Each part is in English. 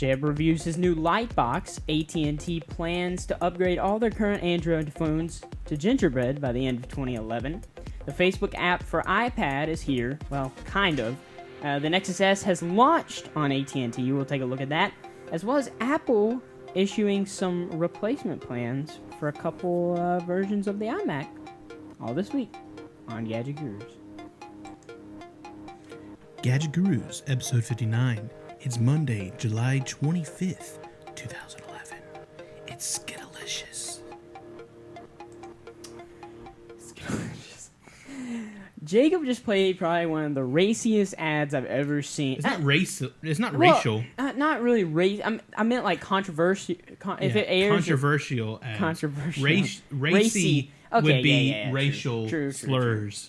Jeb reviews his new Lightbox. AT&T plans to upgrade all their current Android phones to Gingerbread by the end of 2011. The Facebook app for iPad is here. Well, kind of. The Nexus S has launched on AT&T. We'll take a look at that. As well as Apple issuing some replacement plans for a couple versions of the iMac. All this week on Gadget Gurus. Gadget Gurus, episode 59. It's Monday, July 25th, 2011. It's Skittalicious. Jacob just played probably one of the raciest ads I've ever seen. It's not racial. It's not racial. Not really race. I meant like controversial. If it airs, controversial ads. Controversial. Racy okay, would be yeah, racial true, slurs.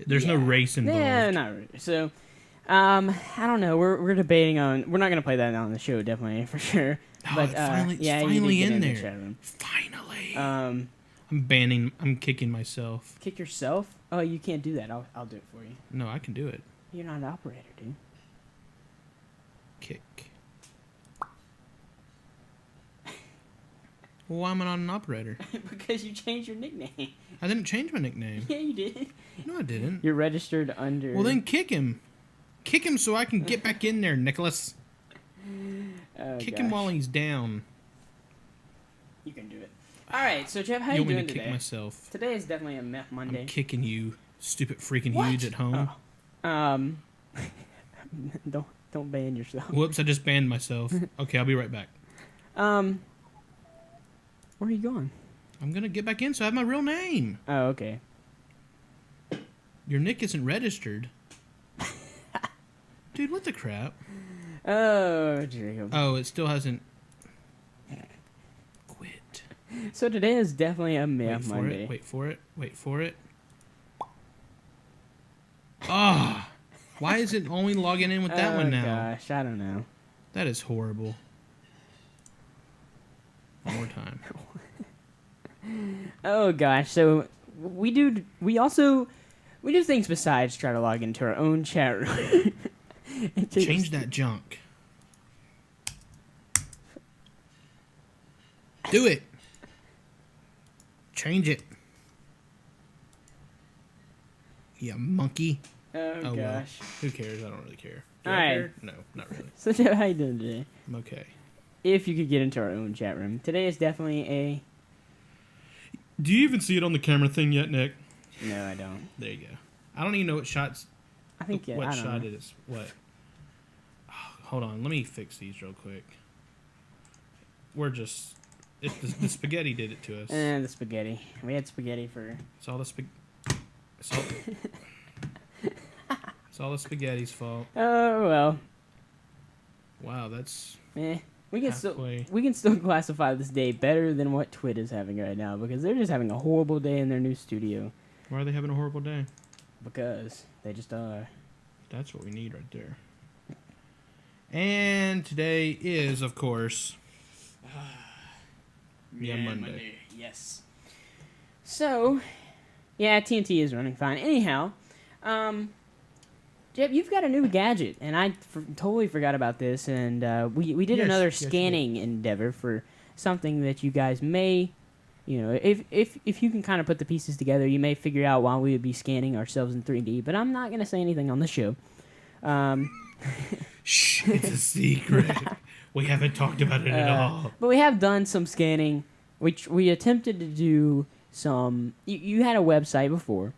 There's no race involved. Yeah, not really. So, I don't know. We're debating on. We're not gonna play that on the show, definitely for sure. Oh, But finally in there. chat room. Finally. I'm kicking myself. Kick yourself? Oh, you can't do that. I'll do it for you. No, I can do it. You're not an operator, dude. Kick. Well, why am I not an operator? Because you changed your nickname. I didn't change my nickname. Yeah, you did. No, I didn't. You're registered under... Well, then kick him. Kick him so I can get back in there, Nicholas. Kick him while he's down. You can do it. All right, so Jeff, how you doing doing today? today? Kick myself. Today is definitely a meth Monday. I'm kicking you, stupid freaking What? huge at home. Oh. Don't ban yourself. Whoops, I just banned myself. Okay, I'll be right back. Where are you going? I'm gonna get back in so I have my real name. Oh, okay. Your nick isn't registered. Dude, what the crap? Oh, Jacob. Oh, it still hasn't quit. So today is definitely a meth Monday. Wait for it. Ah, why is it only logging in with that one now? Oh gosh, I don't know. That is horrible. One more time. Oh gosh, so we do things besides try to log into our own chat room. Change that junk. Do it. Change it. Yeah, monkey. Oh gosh. Well, who cares? I don't really care. Do All I right. care? No, not really. So Jeff, how you doing today? I'm okay. If you could get into our own chat room. Today is definitely a... Do you even see it on the camera thing yet, Nick? No, I don't. There you go. I don't even know what shots... I think, yeah, what I don't shot know. it is. What? Oh, hold on. Let me fix these real quick. We're just... the spaghetti did it to us. The spaghetti. We had spaghetti for... It's all the It's all the spaghetti's fault. Oh, well. Wow, that's... We can still classify this day better than what Twit is having right now, because they're just having a horrible day in their new studio. Why are they having a horrible day? Because they just are. That's what we need right there. And today is, of course... Monday. Yes. So, yeah, TNT is running fine. Anyhow, Jeb, you've got a new gadget, and I totally forgot about this, and we did another scanning endeavor for something that you guys may, if you can kind of put the pieces together, you may figure out why we would be scanning ourselves in 3D, but I'm not going to say anything on the show. Shh, it's a secret. We haven't talked about it at all. But we have done some scanning, which we attempted to do some... You had a website before.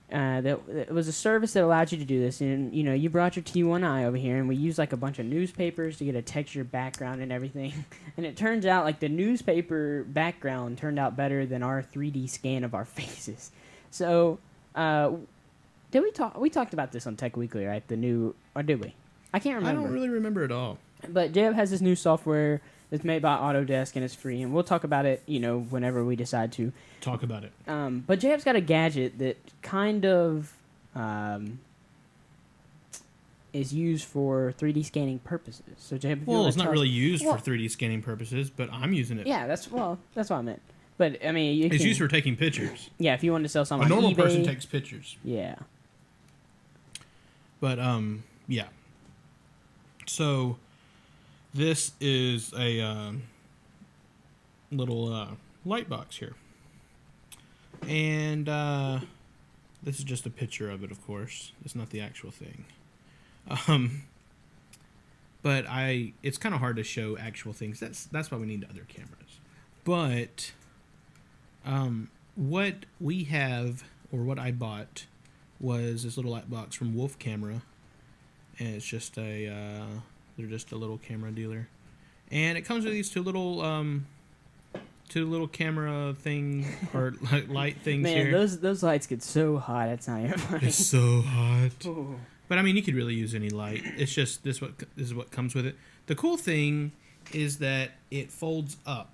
That was a service that allowed you to do this, and you brought your T1i over here, and we used like a bunch of newspapers to get a textured background and everything, and it turns out like the newspaper background turned out better than our 3D scan of our faces. So, did we talk? We talked about this on Tech Weekly, right? Or did we? I can't remember. I don't really remember at all. But Jeb has this new software that's made by Autodesk, and it's free, and we'll talk about it, whenever we decide to. Talk about it. But Jeb's got a gadget that kind of is used for 3D scanning purposes. So Jeb, it's not really used for 3D scanning purposes, but I'm using it. Yeah, that's what I meant. But I mean, it's used for taking pictures. Yeah, if you wanted to sell something a normal on eBay, person takes pictures. Yeah. But yeah. So this is a little light box here. And this is just a picture of it, of course. It's not the actual thing. But it's kind of hard to show actual things. That's why we need other cameras. But what we have, or what I bought, was this little light box from Wolf Camera, and it's just they're just a little camera dealer, and it comes with these two little camera thing or light things. Man, here. those lights get so hot. It's not even funny. It's so hot. Ooh. But I mean, you could really use any light. It's just this is what comes with it. The cool thing is that it folds up.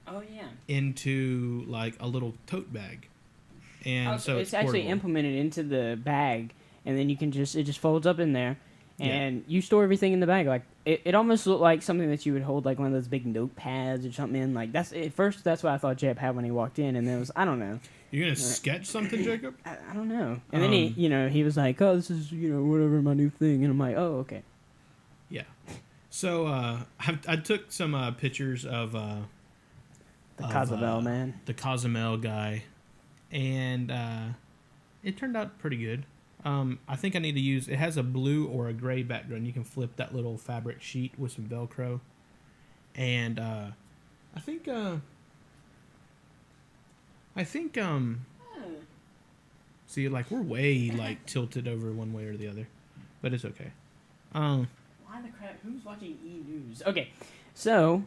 Oh yeah. Into like a little tote bag, and so it's actually portable. implemented into the bag, and then it just folds up in there, and you store everything in the bag. Like it almost looked like something that you would hold like one of those big notepads or something in. Like that's at first that's what I thought Jeb had when he walked in, and then it was I don't know. You're gonna sketch something, Jacob? I don't know. And then he was like, oh, this is whatever my new thing, and I'm like, oh okay. Yeah. So I took some pictures of the Cozumel man, the Cozumel guy, and it turned out pretty good. I think I need to use. It has a blue or a gray background. You can flip that little fabric sheet with some Velcro, and I think. See, like we're way like tilted over one way or the other, but it's okay. Why the crap? Who's watching E News? Okay, so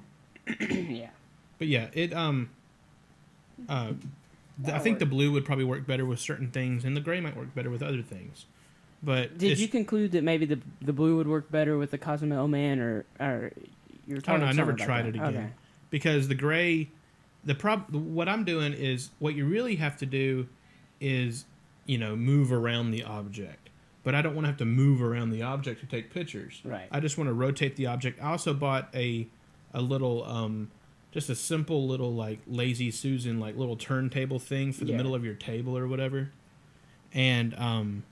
yeah. But yeah, it I think the blue would probably work better with certain things, and the gray might work better with other things. But did you conclude that maybe the blue would work better with the Cozumel man, or you were talking? I don't know. I never about tried that. it again Okay. because the gray. What I'm doing is what you really have to do is move around the object, but I don't want to have to move around the object to take pictures. Right. I just want to rotate the object. I also bought a little just a simple little like Lazy Susan like little turntable thing for the middle of your table or whatever, and I'm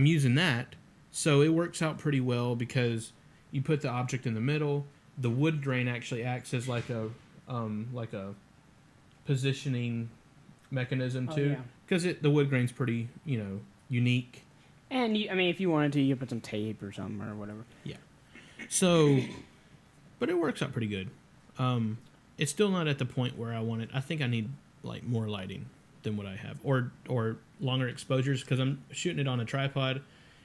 using that, so it works out pretty well because you put the object in the middle. The wood grain actually acts as like a positioning mechanism too, because the wood grain's pretty unique. And if you wanted to, you could put some tape or something or whatever. Yeah. So, but it works out pretty good. It's still not at the point where I want it. I think I need like more lighting than what I have, or longer exposures, because I'm shooting it on a tripod,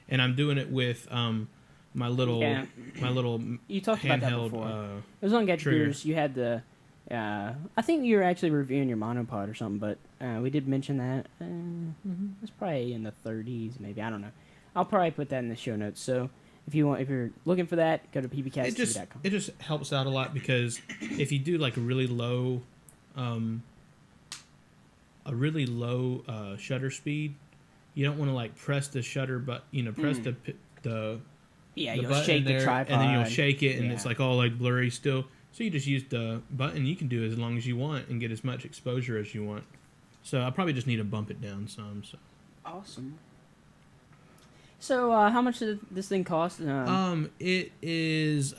and I'm doing it with my little You talked handheld, about that before. It was on Gadget trigger. Gears. You had the. I think you were actually reviewing your monopod or something, but we did mention that. It's probably in the 30s, maybe. I don't know. I'll probably put that in the show notes. So if you're looking for that, go to pbcasttv.com. It just helps out a lot because if you do like a really low shutter speed, you don't want to like press the shutter, but press the you'll button shake there, the tripod, and then you'll shake it, and Yeah. it's like all like blurry still. So you just use the button. You can do as long as you want and get as much exposure as you want. So I probably just need to bump it down some. So awesome. So how much did this thing cost? It is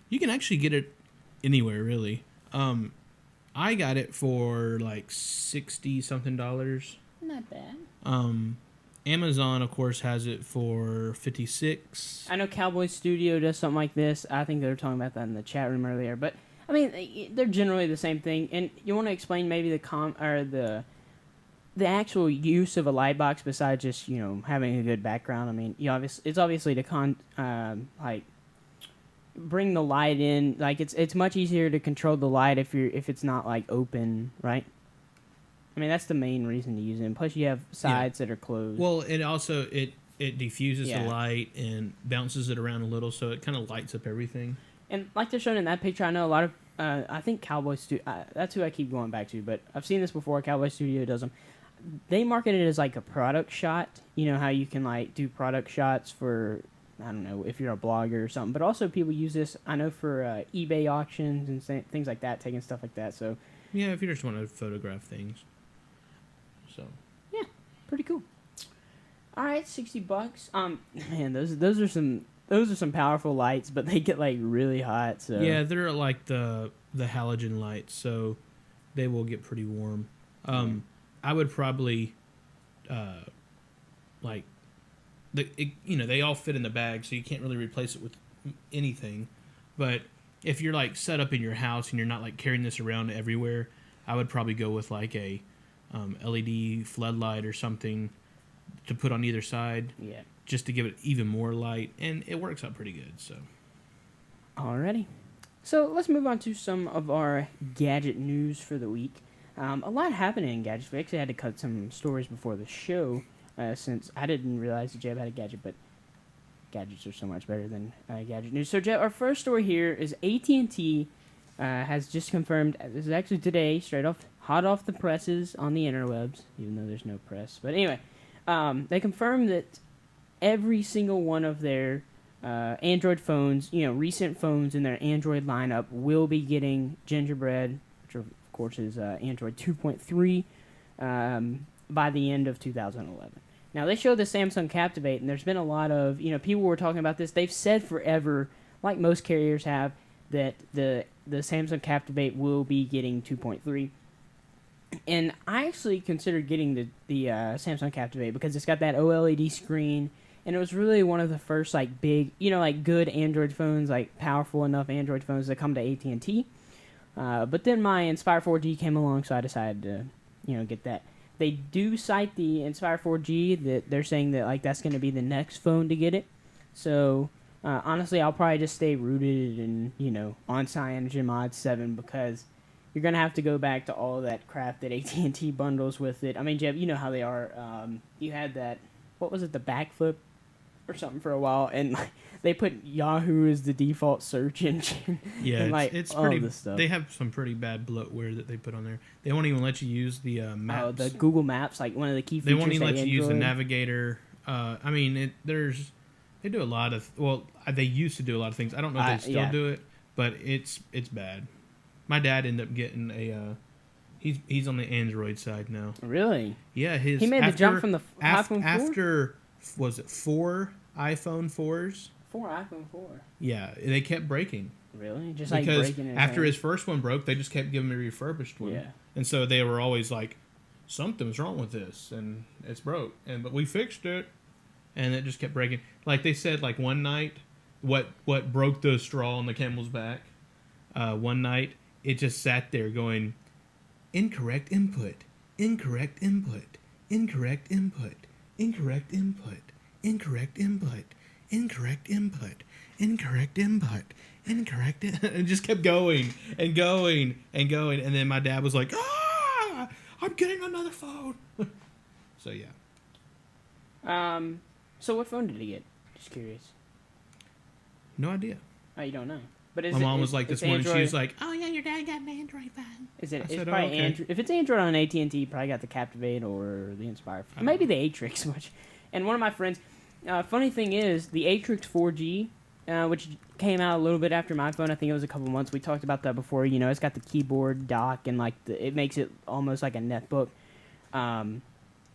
you can actually get it anywhere really. I got it for like $60 something. Not bad. Amazon, of course, has it for $56. I know Cowboy Studio does something like this. I think they were talking about that in the chat room earlier. But I mean, they're generally the same thing. And you want to explain maybe the actual use of a light box besides just having a good background. I mean, it's obviously to bring the light in. Like it's much easier to control the light if it's not like open, right? I mean, that's the main reason to use it. And plus, you have sides that are closed. Well, it also it diffuses Yeah. the light and bounces it around a little, so it kind of lights up everything. And like they're showing in that picture, I know a lot of, I think Cowboy Studio, that's who I keep going back to, but I've seen this before. Cowboy Studio does them. They market it as like a product shot. You know how you can like do product shots for, I don't know, if you're a blogger or something. But also people use this, I know, for eBay auctions and things like that, taking stuff like that. So yeah, if you just want to photograph things. So yeah, pretty cool. All right, $60. Man, those are some those are some powerful lights, but they get like really hot. So yeah, they're like the halogen lights, so they will get pretty warm. I would probably like they all fit in the bag, so you can't really replace it with anything. But if you're like set up in your house and you're not like carrying this around everywhere, I would probably go with like a LED floodlight or something to put on either side. Yeah. Just to give it even more light, and it works out pretty good. So. Alrighty. So let's move on to some of our gadget news for the week. A lot happening in gadgets. We actually had to cut some stories before the show, since I didn't realize that Jeb had a gadget, but gadgets are so much better than gadget news. So Jeb, our first story here is AT&T has just confirmed, this is actually today, hot off the presses on the interwebs, even though there's no press. But anyway, they confirmed that every single one of their Android phones, recent phones in their Android lineup will be getting Gingerbread, which of course is Android 2.3, by the end of 2011. Now, they showed the Samsung Captivate, and there's been a lot of, people were talking about this. They've said forever, like most carriers have, that the Samsung Captivate will be getting 2.3. And I actually considered getting the Samsung Captivate because it's got that OLED screen, and it was really one of the first like big, like good Android phones, like powerful enough Android phones that come to AT&T. But then my Inspire 4G came along, so I decided to, get that. They do cite the Inspire 4G that they're saying that like that's going to be the next phone to get it. So honestly, I'll probably just stay rooted in on CyanogenMod 7 because you're gonna have to go back to all that crap that AT&T bundles with it. I mean, Jeb, you know how they are. You had that, what was it, the backflip or something for a while, and like, they put Yahoo as the default search engine. Yeah, and, like, it's all pretty. this stuff. They have some pretty bad bloatware that they put on there. They won't even let you use the maps. Oh, the Google Maps, like one of the key features. They won't even let you use the Android. navigator. I mean, they do a lot of. Well, they used to do a lot of things. I don't know if they still do it, but it's bad. My dad ended up getting a. He's on the Android side now. Really? Yeah, he made the jump from the iPhone 4? After was it 4 iPhone 4s? 4 iPhone 4. Yeah, they kept breaking. Really? Just because like breaking it. After his first one broke, they just kept giving me a refurbished one. Yeah. And so they were always like, something's wrong with this, and it's broke. But we fixed it, and it just kept breaking. Like they said, like one night, what broke the straw on the camel's back? One night, it just sat there going, incorrect input, incorrect input, incorrect input, incorrect input, incorrect input, incorrect input, incorrect input, incorrect. It just kept going and going and going, and then my dad was like, "Ah, I'm getting another phone." So yeah. So what phone did he get? Just curious. No idea. Oh, you don't know. But My mom was like this morning. Android, She was like, "Oh yeah, your dad got an Android phone." Is it? I It's said, probably "Oh, okay." Android. If it's Android on AT&T, you probably got the Captivate or the Inspire. Maybe the Atrix, which. And one of my friends. Funny thing is, the Atrix 4G, which came out a little bit after my phone. I think it was a couple months. We talked about that before. It's got the keyboard dock and like it makes it almost like a netbook.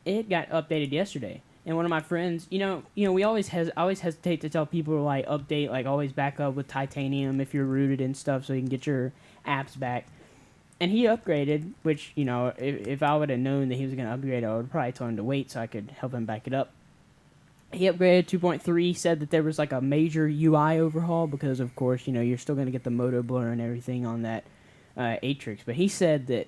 It got updated yesterday. And one of my friends, we always hesitate to tell people to like update, like always back up with titanium if you're rooted and stuff, so you can get your apps back. And he upgraded, which if I would have known that he was going to upgrade, I would have probably told him to wait so I could help him back it up. He upgraded 2.3, said that there was like a major UI overhaul because of course you're still going to get the moto blur and everything on that Atrix, but he said that.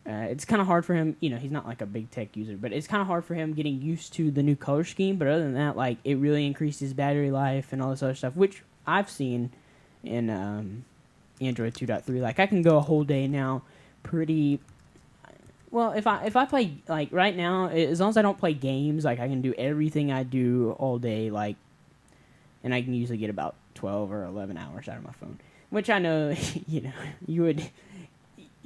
It's kind of hard for him, he's not like a big tech user, but it's kind of hard for him getting used to the new color scheme. But other than that, like, it really increased his battery life and all this other stuff, which I've seen in Android 2.3. Like, I can go a whole day now pretty... Well, if I play, like, right now, as long as I don't play games, like, I can do everything I do all day, like, and I can usually get about 12 or 11 hours out of my phone. Which I know,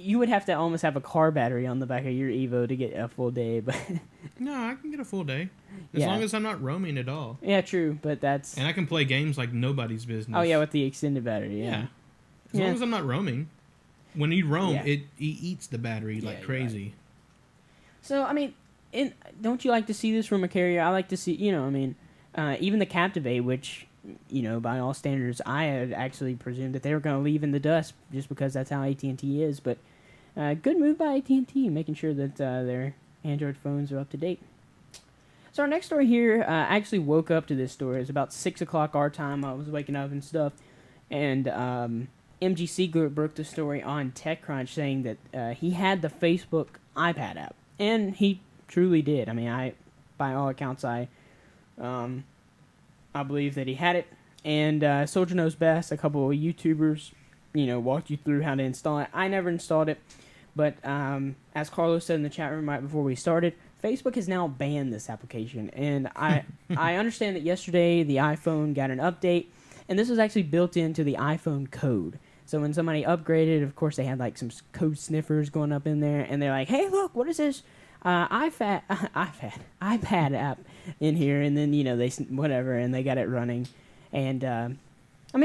you would have to almost have a car battery on the back of your Evo to get a full day, but... No, I can get a full day. As long as I'm not roaming at all. Yeah, true, but that's... And I can play games like nobody's business. Oh, yeah, with the extended battery, yeah. As long as I'm not roaming. When you roam, Yeah. it eats the battery like crazy. Right. So, I mean, don't you like to see this from a carrier? I like to see, even the Captivate, which by all standards, I had actually presumed that they were going to leave in the dust just because that's how AT&T is. But good move by AT&T, making sure that their Android phones are up to date. So our next story here, I actually woke up to this story. It was about 6 o'clock our time. I was waking up and stuff. And MG Siegler broke the story on TechCrunch saying that he had the Facebook iPad app. And he truly did. I mean, by all accounts, I believe that he had it. And Soldier Knows Best, a couple of YouTubers, walked you through how to install it. I never installed it. But as Carlos said in the chat room right before we started, Facebook has now banned this application. And I understand that yesterday the iPhone got an update. And this was actually built into the iPhone code. So when somebody upgraded, of course, they had like some code sniffers going up in there. And they're like, hey, look, what is this iPad app in here? And then, they whatever, and they got it running. And,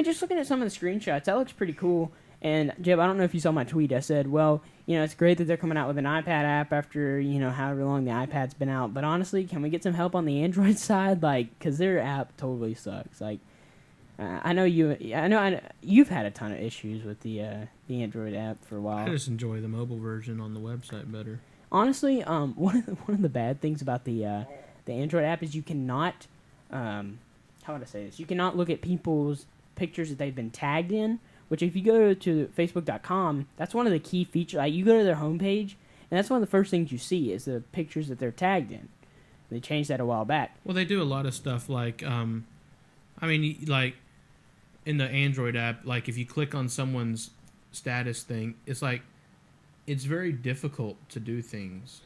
just looking at some of the screenshots, that looks pretty cool. And, Jeb, I don't know if you saw my tweet. I said, well, it's great that they're coming out with an iPad app after, however long the iPad's been out. But honestly, can we get some help on the Android side? Because their app totally sucks. I know you've had a ton of issues with the Android app for a while. I just enjoy the mobile version on the website better. Honestly, one of the bad things about the Android app is you cannot, how would I say this? You cannot look at people's pictures that they've been tagged in. Which, if you go to Facebook.com, that's one of the key features. Like, you go to their homepage, and that's one of the first things you see is the pictures that they're tagged in. They changed that a while back. Well, they do a lot of stuff like, in the Android app, like if you click on someone's status thing, it's it's very difficult to do things.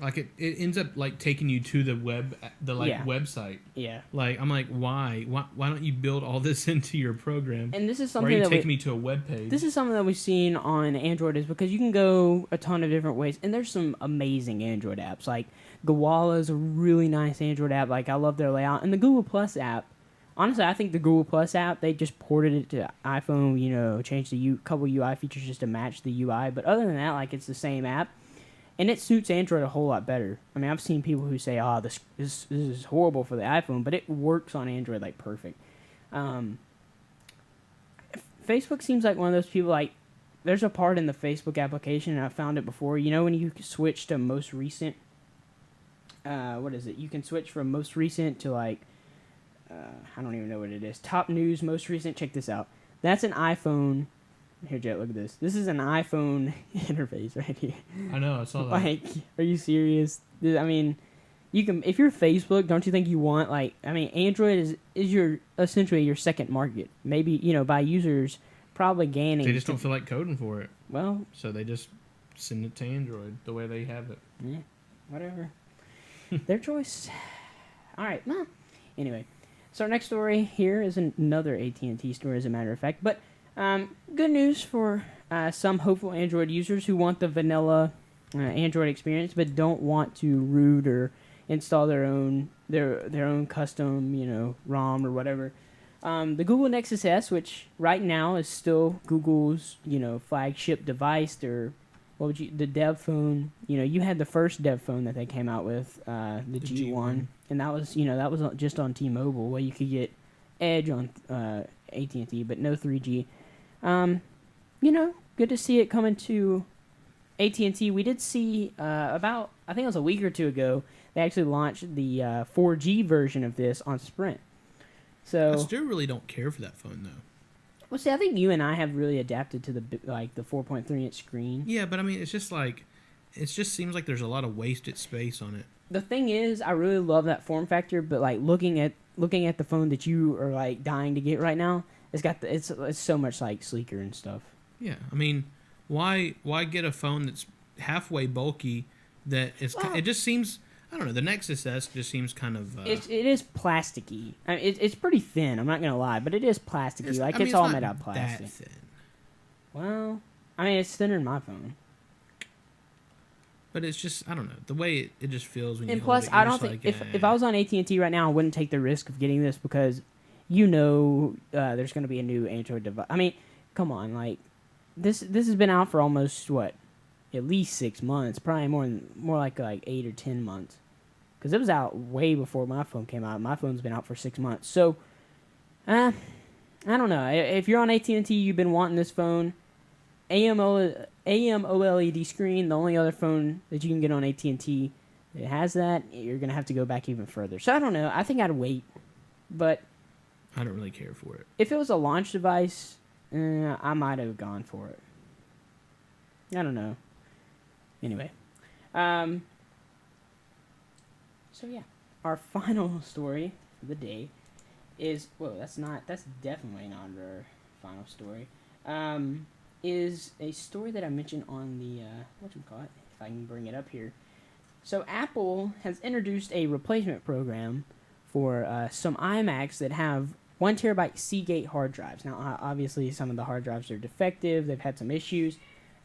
Like it ends up like taking you to the website. Yeah. Like I'm like, why don't you build all this into your program? And this is something why are you taking me to a web page? This is something that we've seen on Android is because you can go a ton of different ways, and there's some amazing Android apps. Like Gowalla is a really nice Android app. Like I love their layout, and the Google Plus app. Honestly, I think the Google Plus app, they just ported it to iPhone. Changed the couple UI features just to match the UI. But other than that, it's the same app. And it suits Android a whole lot better. I mean, I've seen people who say, this is horrible for the iPhone, but it works on Android perfect. Facebook seems like one of those people, there's a part in the Facebook application, and I found it before, when you switch to most recent, what is it? You can switch from most recent to, I don't even know what it is. Top news, most recent, check this out. That's an iPhone. Here, Jet, look at this. This is an iPhone interface right here. I know, I saw that. Are you serious? I mean, you can, if you're Facebook, don't you think you want, Android is essentially your second market. Maybe, by users probably gaining. They just don't feel like coding for it. Well. So they just send it to Android the way they have it. Yeah, whatever. Their choice. All right, well, anyway. So our next story here is another AT&T story, as a matter of fact, but good news for some hopeful Android users who want the vanilla Android experience, but don't want to root or install their own custom ROM or whatever. The Google Nexus S, which right now is still Google's flagship device, the dev phone. You had the first dev phone that they came out with, the G1, and that was just on T-Mobile, where you could get Edge on AT&T, but no 3G. Good to see it coming to AT&T. We did see I think it was a week or two ago, they actually launched the 4G version of this on Sprint. So I still really don't care for that phone, though. Well, see, I think you and I have really adapted to the 4.3-inch screen. Yeah, but I mean, it's just it just seems like there's a lot of wasted space on it. The thing is, I really love that form factor, but looking at the phone that you are dying to get right now, it's so much sleeker and stuff. Yeah, I mean, why get a phone that's halfway bulky that it just seems, I don't know, the Nexus S just seems kind of it is plasticky. I mean, it's pretty thin, I'm not gonna lie, but it is plasticky. It's all made out of plastic. That thin. Well, I mean, it's thinner than my phone. But it's just, I don't know, the way it just feels when and you plus, hold it. I don't think if I was on AT&T right now, I wouldn't take the risk of getting this because there's going to be a new Android device. I mean, come on, this has been out for almost at least 6 months, probably more like 8 or 10 months, because it was out way before my phone came out. My phone's been out for 6 months, so I don't know. If you're on AT&T, you've been wanting this phone. AMOLED screen. The only other phone that you can get on AT&T that has that, you're gonna have to go back even further. So I don't know. I think I'd wait. But I don't really care for it. if it was a launch device, I might have gone for it. I don't know. Anyway, so yeah, our final story for the day is that's definitely not our final story. Is a story that I mentioned on the whatchamacallit, if I can bring it up here. So Apple has introduced a replacement program for some iMacs that have 1 terabyte Seagate hard drives. Now, obviously, some of the hard drives are defective. They've had some issues.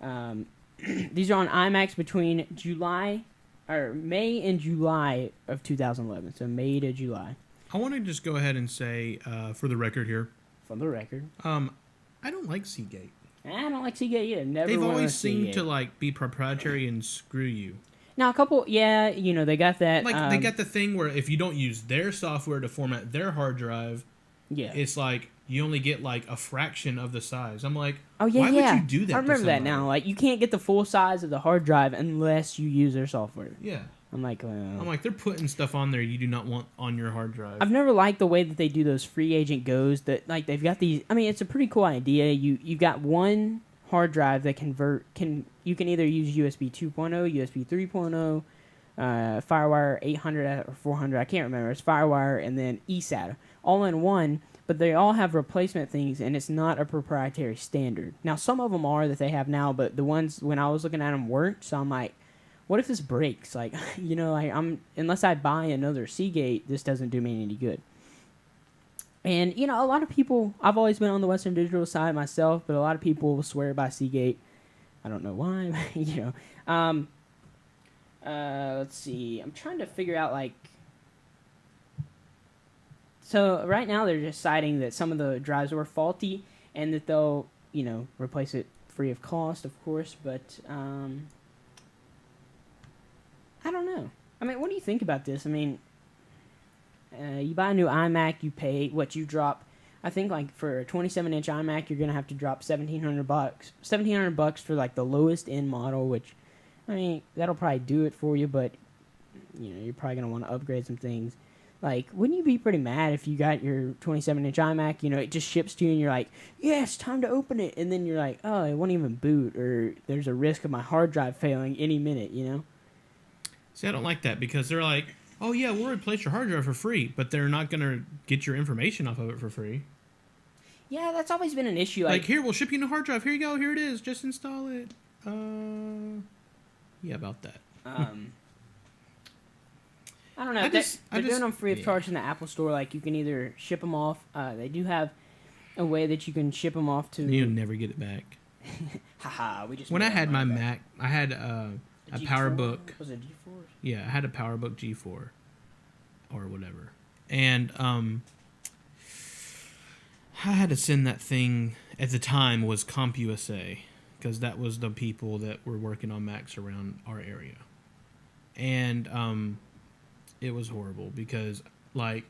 These are on iMacs between May and July of 2011. So May to July. I want to just go ahead and say, for the record here. For the record. I don't like Seagate. I don't like Seagate either. They've always seemed to like be proprietary and screw you. Now, a couple, yeah, they got that. Like, they got the thing where if you don't use their software to format their hard drive, it's like you only get like a fraction of the size. I'm like, why would you do that? I remember that now. Like, you can't get the full size of the hard drive unless you use their software. Yeah. I'm like, they're putting stuff on there you do not want on your hard drive. I've never liked the way that they do those free agent goes. That like they've got these. I mean, it's a pretty cool idea. You've got one hard drive that you can either use USB 2.0, USB 3.0, FireWire 800 or 400. I can't remember. It's FireWire and then eSATA all in one. But they all have replacement things, and it's not a proprietary standard. Now, some of them are that they have now, but the ones when I was looking at them weren't. So I'm like, what if this breaks? Like, unless I buy another Seagate, this doesn't do me any good. And, a lot of people, I've always been on the Western Digital side myself, but a lot of people swear by Seagate. I don't know why, let's see. I'm trying to figure out, so right now they're just citing that some of the drives were faulty and that they'll, replace it free of cost, of course, but, I don't know. I mean, what do you think about this? I mean, you buy a new iMac, you pay what you drop. I think for a 27-inch iMac, you're gonna have to drop $1,700. $1,700 for the lowest end model, which, I mean, that'll probably do it for you. But you're probably gonna want to upgrade some things. Wouldn't you be pretty mad if you got your 27-inch iMac? It just ships to you, and you're like, yes, time to open it, and then you're like, oh, it won't even boot, or there's a risk of my hard drive failing any minute. See, I don't like that because they're like, oh, yeah, we'll replace your hard drive for free, but they're not going to get your information off of it for free. Yeah, that's always been an issue. Here, we'll ship you a new hard drive. Here you go. Here it is. Just install it. Yeah, about that. I don't know. They're doing them free of charge in the Apple Store. You can either ship them off. They do have a way that you can ship them off to... You'll never get it back. Haha, we just... When I had my Mac, I had... a PowerBook. Was it G4? Yeah, I had a PowerBook G4 or whatever. And I had to send that thing, at the time, was CompUSA, because that was the people that were working on Macs around our area. And it was horrible because, I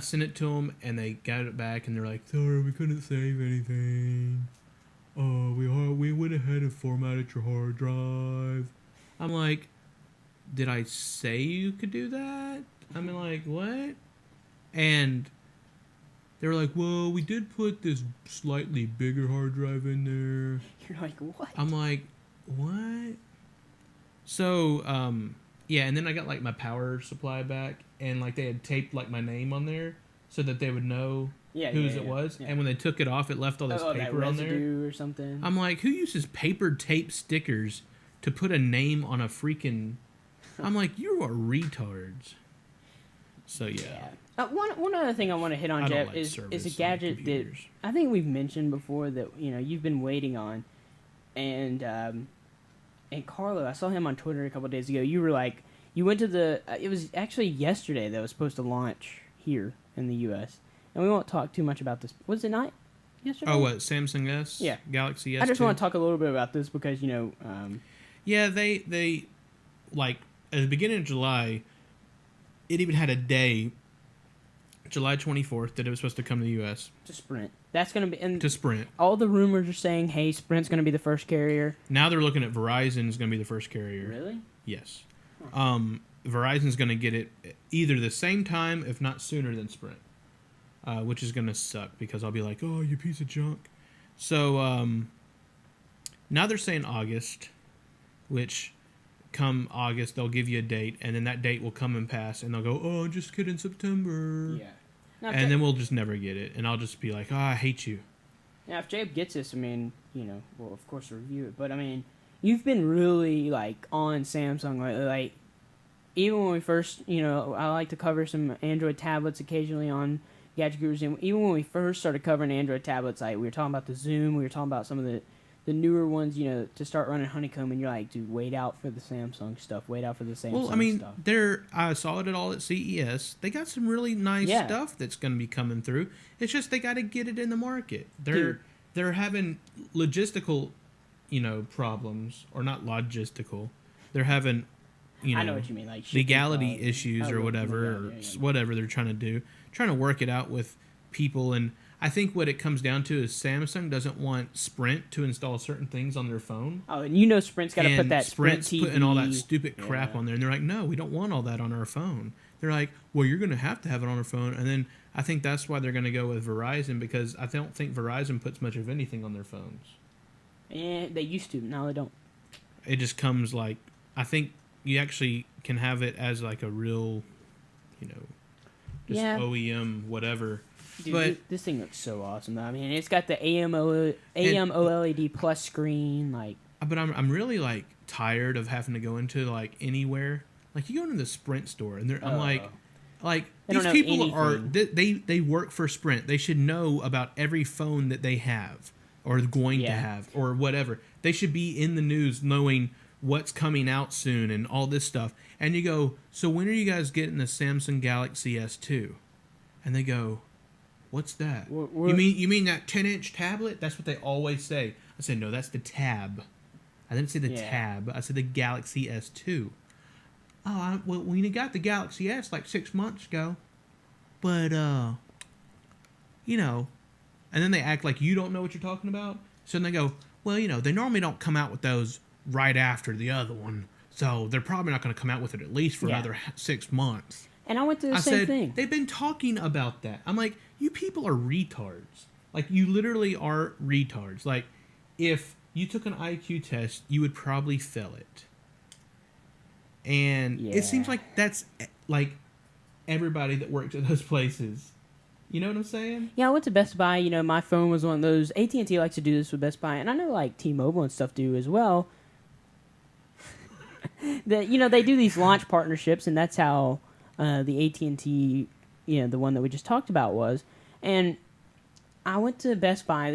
sent it to them, and they got it back, and they're like, sorry, we couldn't save anything. We went ahead and formatted your hard drive. I'm like, did I say you could do that? I mean, what? And they were like, well, we did put this slightly bigger hard drive in there. You're like, what? I'm like, what? So, yeah, and then I got, my power supply back, and, they had taped, my name on there so that they would know whose it was. Yeah. And when they took it off, it left all this paper on there. Or something. I'm like, who uses paper tape stickers to put a name on a freaking... I'm like, you are retards. So, yeah. One other thing I want to hit on, Jeff, is a gadget that I think we've mentioned before that, you've been waiting on. And Carlo, I saw him on Twitter a couple of days ago. You were like, you went to the... it was actually yesterday that was supposed to launch here in the U.S. And we won't talk too much about this. Was it not yesterday? Oh, what? Samsung S? Yeah. Galaxy S2? I just want to talk a little bit about this because, yeah, they at the beginning of July, it even had a day July 24th that it was supposed to come to the U.S. To Sprint. That's going to be... And to Sprint. all the rumors are saying, hey, Sprint's going to be the first carrier. Now they're looking at Verizon is going to be the first carrier. Really? Yes. Verizon's going to get it either the same time, if not sooner than Sprint, which is going to suck because I'll be like, oh, you piece of junk. So now they're saying August, which come August they'll give you a date, and then that date will come and pass, and they'll go, oh, just get in September. Yeah. Now, and then we'll just never get it, and I'll just be like, oh, I hate you. Now, if Jabe gets this, I mean, we'll of course review it, but I mean, you've been really, like, on Samsung, like even when we first, I like to cover some Android tablets occasionally on Gadget Gurus, and even when we first started covering Android tablets, like, we were talking about the Zoom, we were talking about some of the newer ones, to start running Honeycomb, and you're like, dude, wait out for the Samsung stuff, wait out for the Samsung stuff. Well, I mean, I saw it all at CES. They got some really nice stuff that's going to be coming through. It's just they got to get it in the market. They're having logistical, problems, or not logistical. They're having, I know what you mean, like legality issues or whatever, whatever they're trying to do, trying to work it out with people. And I think what it comes down to is Samsung doesn't want Sprint to install certain things on their phone. Oh, and Sprint's got to put that Sprint's Sprint TV. Putting all that stupid crap on there. And they're like, no, we don't want all that on our phone. They're like, well, you're going to have it on our phone. And then I think that's why they're going to go with Verizon, because I don't think Verizon puts much of anything on their phones. Yeah, they used to. Now they don't. It just comes like, I think you actually can have it as like a real, just OEM, whatever. Dude, but this thing looks so awesome, though. I mean, it's got the AM OLED plus screen, like. But I'm really like tired of having to go into like anywhere. Like you go into the Sprint store, and I'm like these people they work for Sprint. They should know about every phone that they have or going to have or whatever. They should be in the news, knowing what's coming out soon and all this stuff. And you go, so when are you guys getting the Samsung Galaxy S2? And they go, what's that? You mean that 10-inch tablet? That's what they always say. I said, no, that's the Tab. I didn't say the Tab. I said the Galaxy S2. Oh, we got the Galaxy S like 6 months ago. But, and then they act like you don't know what you're talking about. So then they go, well, they normally don't come out with those right after the other one. So they're probably not going to come out with it at least for another 6 months. And I went through the same thing. They've been talking about that. I'm like, you people are retards. Like, you literally are retards. Like, if you took an IQ test, you would probably fail it. And it seems like that's, like, everybody that works at those places. You know what I'm saying? Yeah, I went to Best Buy. My phone was one of those. AT&T likes to do this with Best Buy. And I know, like, T-Mobile and stuff do as well. That they do these launch partnerships, and that's how the AT&T, the one that we just talked about was. And I went to Best Buy.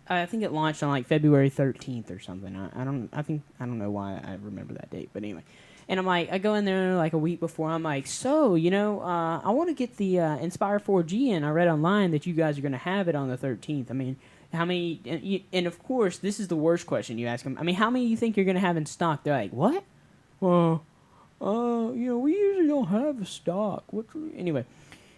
I think it launched on like February 13th or something. I don't know why I remember that date, but anyway. And I'm like, I go in there like a week before. I'm like, so I want to get the Inspire 4G, and I read online that you guys are going to have it on the 13th. I mean, how many? And of course, this is the worst question you ask them. I mean, how many you think you're going to have in stock? They're like, what? Well, we usually don't have a stock. Anyway,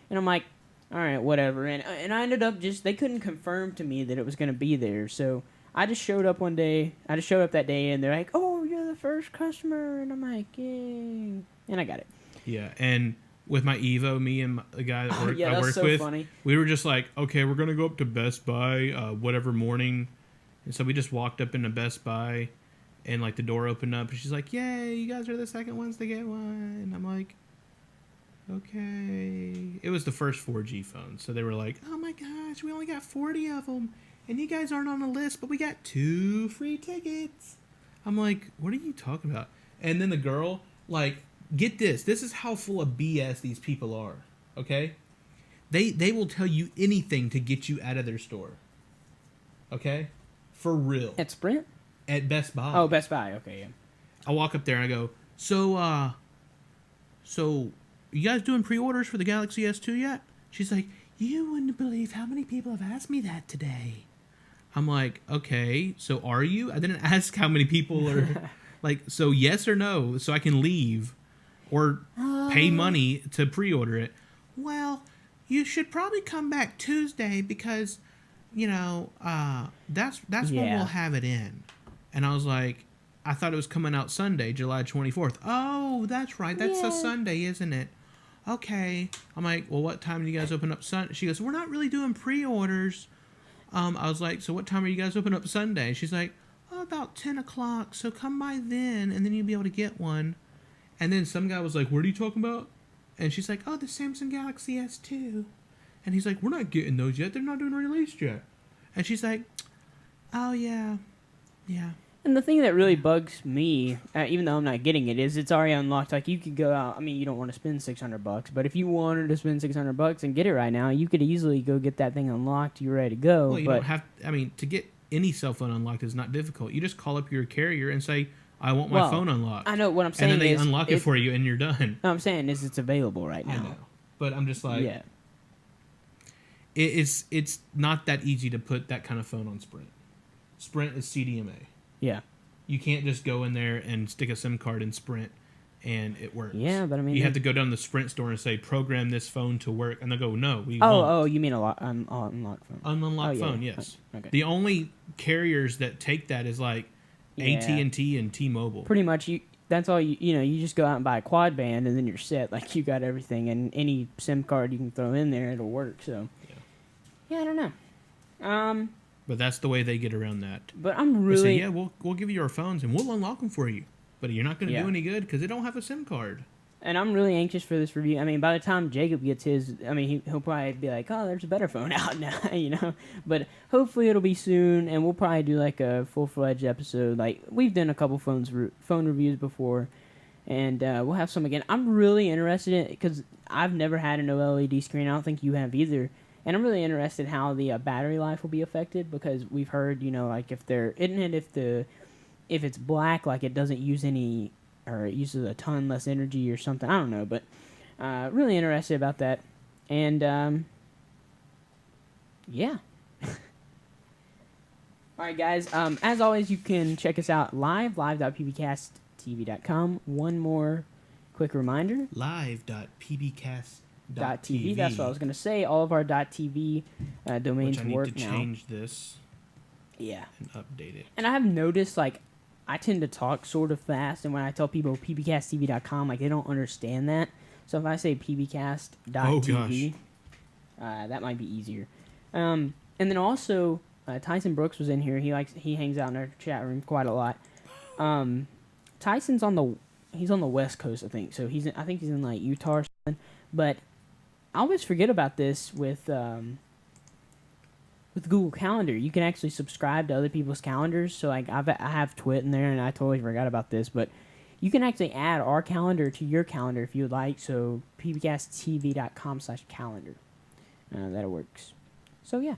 and I'm like, all right, whatever. And I ended up they couldn't confirm to me that it was going to be there. So I just showed up one day. I just showed up that day, and they're like, oh, you're the first customer. And I'm like, yay. And I got it. Yeah, and with my Evo, me and the guy that I work so with, funny. We were just like, okay, we're going to go up to Best Buy whatever morning. And so we just walked up into Best Buy. And, like, the door opened up, and she's like, yay, you guys are the second ones to get one. And I'm like, okay. It was the first 4G phone. So they were like, oh, my gosh, we only got 40 of them. And you guys aren't on the list, but we got 2 free tickets. I'm like, what are you talking about? And then the girl, like, get this. This is how full of BS these people are, okay? They will tell you anything to get you out of their store, okay? For real. At Sprint? At Best Buy. Oh, Best Buy. Okay, yeah. I walk up there and I go, so you guys doing pre-orders for the Galaxy S2 yet? She's like, you wouldn't believe how many people have asked me that today. I'm like, okay, so are you? I didn't ask how many people are, like, so yes or no, so I can leave or pay money to pre-order it. Well, you should probably come back Tuesday because, that's when Yeah. we'll have it in. And I was like, I thought it was coming out Sunday, July 24th. Oh, that's right. That's a Yeah. Sunday, isn't it? Okay. I'm like, well, what time do you guys open up Sunday? She goes, we're not really doing pre-orders. I was like, so what time are you guys open up Sunday? She's like, oh, about 10 o'clock. So come by then, and then you'll be able to get one. And then some guy was like, what are you talking about? And she's like, oh, the Samsung Galaxy S2. And he's like, we're not getting those yet. They're not doing released yet. And she's like, oh, yeah. Yeah. And the thing that really bugs me, even though I'm not getting it, is it's already unlocked. Like, you could go out. I mean, you don't want to spend $600, but if you wanted to spend $600 and get it right now, you could easily go get that thing unlocked. You're ready to go. Well, you don't have. I mean, to get any cell phone unlocked is not difficult. You just call up your carrier and say, I want my phone unlocked. I know what I'm saying. And then they is unlock it for you, and you're done. No, I'm saying is it's available right now. I know. But I'm just like, yeah. It's not that easy to put that kind of phone on Sprint. Sprint is CDMA. Yeah. You can't just go in there and stick a SIM card in Sprint and it works. Yeah, but I mean, you have to go down to the Sprint store and say, program this phone to work, and they'll go, no, we Oh, won't. you mean unlocked phone? Unlocked phone, yes. Okay. The only carriers that take that is like AT&T and T-Mobile. Pretty much, that's all you just go out and buy a quad band and then you're set. Like, you got everything, and any SIM card you can throw in there, it'll work. So, yeah, I don't know. But that's the way they get around that. But I'm They really... say, yeah, we'll give you our phones and we'll unlock them for you. But you're not going to do any good because they don't have a SIM card. And I'm really anxious for this review. I mean, by the time Jacob gets his, I mean, he'll probably be like, oh, there's a better phone out now, But hopefully it'll be soon, and we'll probably do like a full-fledged episode. Like, we've done a couple phone reviews before, and we'll have some again. I'm really interested in it because I've never had an OLED screen. I don't think you have either. And I'm really interested how the battery life will be affected, because we've heard, like if it's black, like it doesn't use any, or it uses a ton less energy or something. I don't know, but really interested about that. And yeah. All right, guys. As always, you can check us out live.pbcasttv.com. One more quick reminder. live.pbcast.tv. .tv. That's what I was going to say. All of our .tv domains work now. I need to change this. Yeah. And update it. And I have noticed, like, I tend to talk sort of fast, and when I tell people pbcasttv.com, like, they don't understand that. So if I say pbcast.tv, that might be easier. And then also, Tyson Brooks was in here. He hangs out in our chat room quite a lot. Tyson's on the West Coast, I think. So I think he's in like Utah or something. But I always forget about this with Google Calendar. You can actually subscribe to other people's calendars. So like I have Twit in there, and I totally forgot about this, but you can actually add our calendar to your calendar if you would like. So pbcasttv.com/calendar. That works. So yeah.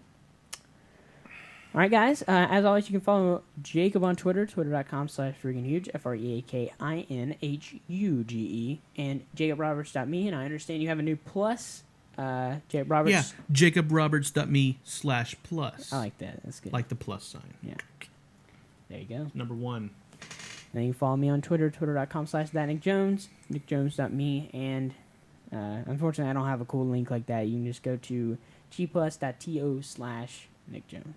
All right, guys. As always, you can follow Jacob on Twitter, twitter.com/freakinhuge, FREAKINHUGE, and JacobRoberts.me. And I understand you have a new plus. Jacob Roberts. Yeah, JacobRoberts.me/plus. I like that. That's good. Like the plus sign. Yeah. There you go. Number 1. And you can follow me on Twitter, twitter.com/thatnickjones, nickjones.me, and unfortunately I don't have a cool link like that. You can just go to gplus.to/nickjones.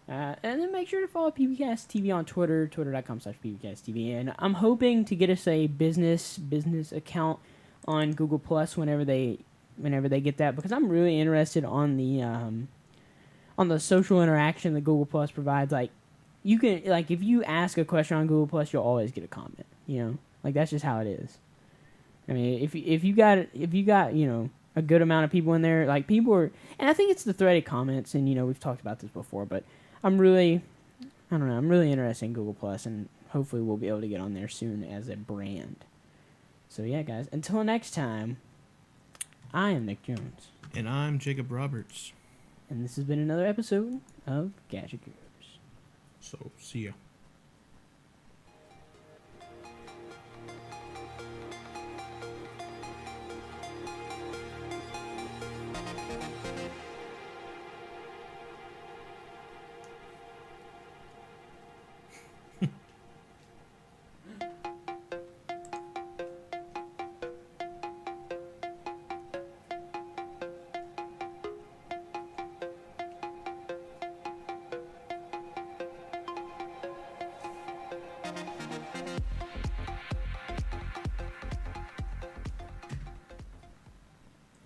And then make sure to follow PBcast TV on Twitter, twitter.com/PBcast TV. And I'm hoping to get us a business account on Google Plus whenever they get that, because I'm really interested on the social interaction that Google Plus provides. Like, you can, like, if you ask a question on Google Plus, you'll always get a comment. Like, that's just how it is. I mean, if you got a good amount of people in there, like, people are, and I think it's the threaded comments, and we've talked about this before, but I'm really interested in Google Plus, and hopefully we'll be able to get on there soon as a brand. So yeah, guys, until next time, I am Nick Jones. And I'm Jacob Roberts. And this has been another episode of Gadget Gurus. So, see ya.